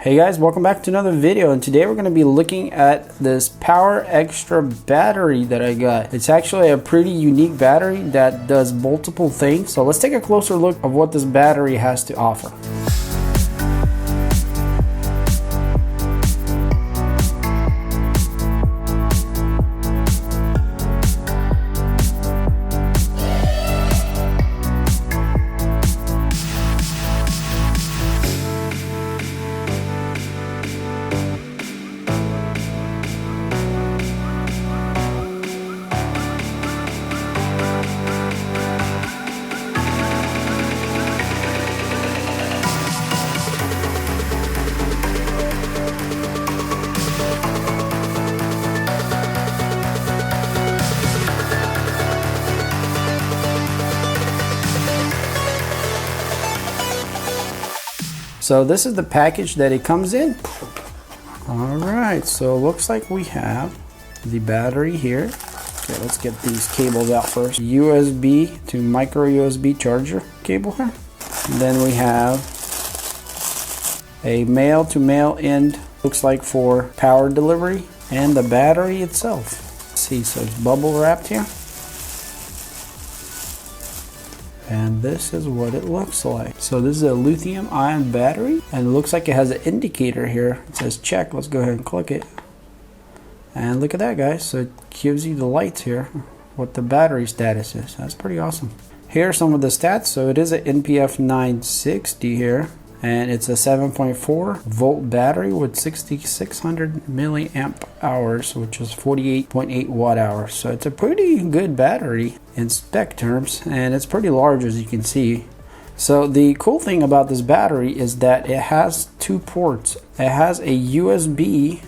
Hey guys, welcome back to another video, and today we're going to be looking at this Powerextra battery that I got. It's actually a pretty unique battery that does multiple things. So let's take a closer look of what this battery has to offer. So this is the package that it comes in. Alright, so it looks like we have the battery here. Okay, let's get these cables out first. USB to micro USB charger cable here. And then we have a male to male end, looks like for power delivery, and the battery itself. Let's see, so it's bubble wrapped here. And this is what it looks like. So this is a lithium ion battery, and it looks like it has an indicator here. It says check. Let's go ahead and click it. And look at that, guys. So it gives you the lights here, what the battery status is. That's pretty awesome. Here are some of the stats. So it is an NP-F960 here, and it's a 7.4 volt battery with 6600 milliamp hours, which is 48.8 watt hours. So it's a pretty good battery in spec terms, and it's pretty large, as you can see. So the cool thing about this battery is that it has two ports. It has a USB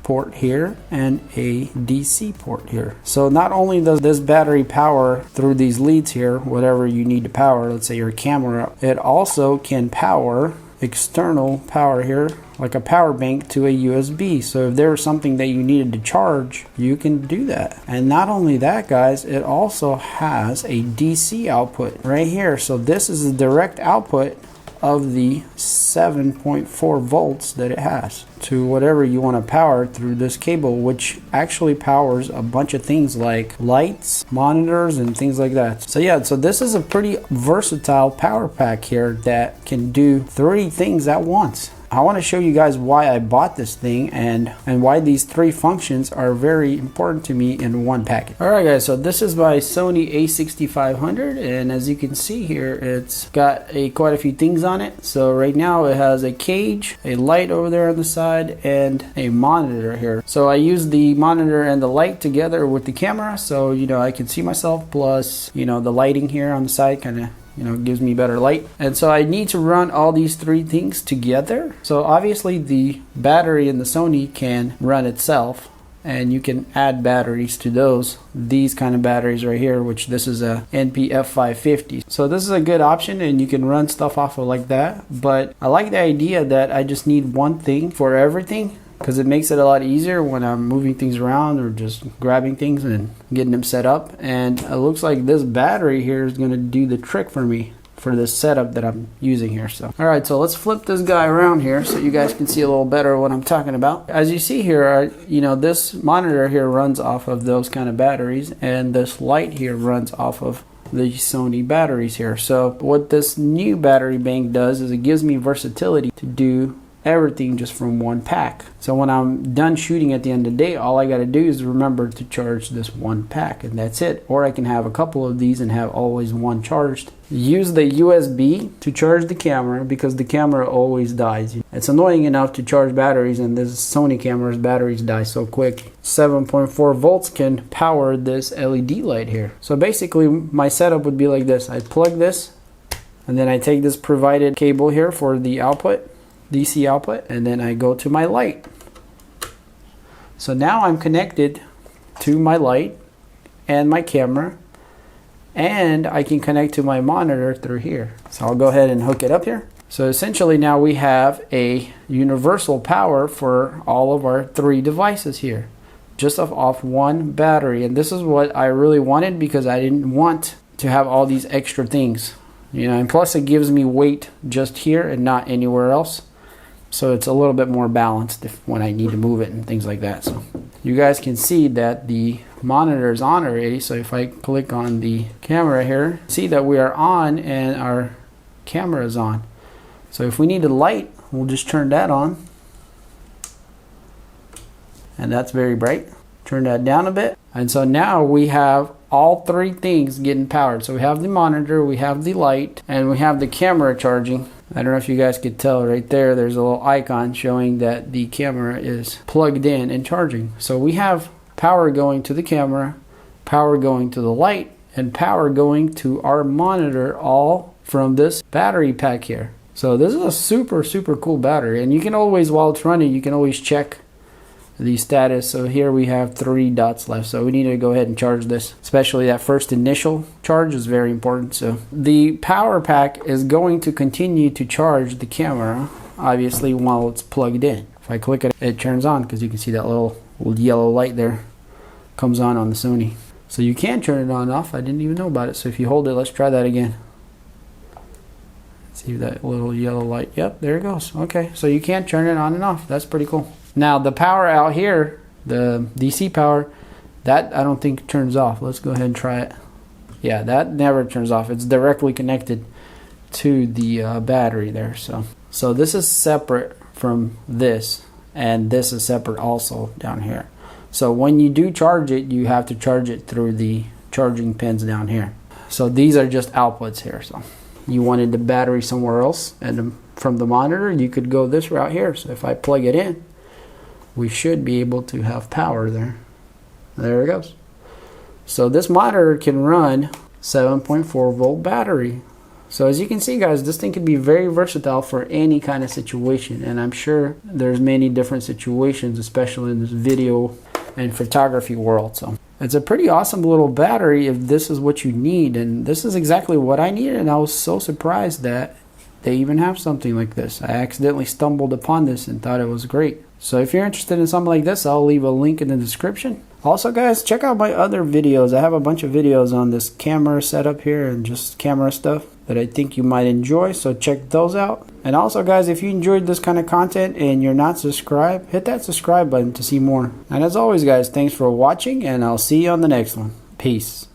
port here and a DC port here. So not only does this battery power through these leads here, whatever you need to power, let's say your camera, it also can power external power here, like a power bank to a USB. So if there was something that you needed to charge, you can do that. And not only that, guys, it also has a DC output right here. So this is the direct output of the 7.4 volts that it has to whatever you want to power through this cable, which actually powers a bunch of things like lights, monitors, and things like that. So yeah, so this is a pretty versatile power pack here that can do 3 things at once. I want to show you guys why I bought this thing and why these 3 functions are very important to me in one package. Alright guys, so this is my Sony a6500, and as you can see here, it's got quite a few things on it. So right now it has a cage, a light over there on the side, and a monitor here. So I use the monitor and the light together with the camera, so I can see myself, plus the lighting here on the side kind of gives me better light. And so I need to run all these 3 things together. So obviously the battery in the Sony can run itself, and you can add batteries to these kind of batteries right here, which this is a NP-F960. So this is a good option, and you can run stuff off of like that. But I like the idea that I just need one thing for everything, because it makes it a lot easier when I'm moving things around or just grabbing things and getting them set up. And it looks like this battery here is going to do the trick for me for this setup that I'm using here. So alright, so let's flip this guy around here so you guys can see a little better what I'm talking about. As you see here, this monitor here runs off of those kind of batteries, and this light here runs off of the Sony batteries here. So what this new battery bank does is it gives me versatility to do everything just from one pack. So when I'm done shooting at the end of the day, all I got to do is remember to charge this one pack, and that's it. Or I can have a couple of these and have always one charged. Use the USB to charge the camera, because the camera always dies. It's annoying enough to charge batteries, and this Sony camera's batteries die so quick. 7.4 volts can power this LED light here. So basically my setup would be like this. I plug this, and then I take this provided cable here for the output, DC output, and then I go to my light. So now I'm connected to my light and my camera, and I can connect to my monitor through here. So I'll go ahead and hook it up here. So essentially now we have a universal power for all of our 3 devices here, just off one battery. And this is what I really wanted, because I didn't want to have all these extra things, and plus it gives me weight just here and not anywhere else. so it's a little bit more balanced when I need to move it and things like that. So you guys can see that the monitor is on already. So if I click on the camera here, see that we are on and our camera is on. So if we need a light, we'll just turn that on, and that's very bright. Turn that down a bit, and so now we have all three things getting powered. So we have the monitor, we have the light, and we have the camera charging. I don't know if you guys could tell right there, there's a little icon showing that the camera is plugged in and charging. So we have power going to the camera, power going to the light, and power going to our monitor, all from this battery pack here. So this is a super cool battery, and you can always, while it's running, you can always check the status. So here we have 3 dots left, so we need to go ahead and charge this, especially that first initial charge is very important. So the power pack is going to continue to charge the camera, obviously, while it's plugged in. If I click it, it turns on, because you can see that little yellow light there comes on the Sony. So you can turn it on and off. I didn't even know about it. So if you hold it, let's try that again. See that little yellow light? Yep, there it goes. Okay, so you can turn it on and off. That's pretty cool. Now the power out here, the DC power, that I don't think turns off. Let's go ahead and try it. Yeah, that never turns off. It's directly connected to the battery there. So this is separate from this, and this is separate also down here. So when you do charge it, you have to charge it through the charging pins down here. So these are just outputs here. So you wanted the battery somewhere else, and from the monitor you could go this route here. So if I plug it in, we should be able to have power there. There it goes. So this monitor can run 7.4 volt battery. So as you can see, guys, this thing can be very versatile for any kind of situation, and I'm sure there's many different situations, especially in this video and photography world. So it's a pretty awesome little battery if this is what you need, and this is exactly what I needed, and I was so surprised that they even have something like this. I accidentally stumbled upon this and thought it was great. So if you're interested in something like this, I'll leave a link in the description. Also, guys, check out my other videos. I have a bunch of videos on this camera setup here and just camera stuff that I think you might enjoy, so check those out. And also, guys, if you enjoyed this kind of content and you're not subscribed, hit that subscribe button to see more. And as always, guys, thanks for watching, and I'll see you on the next one. Peace.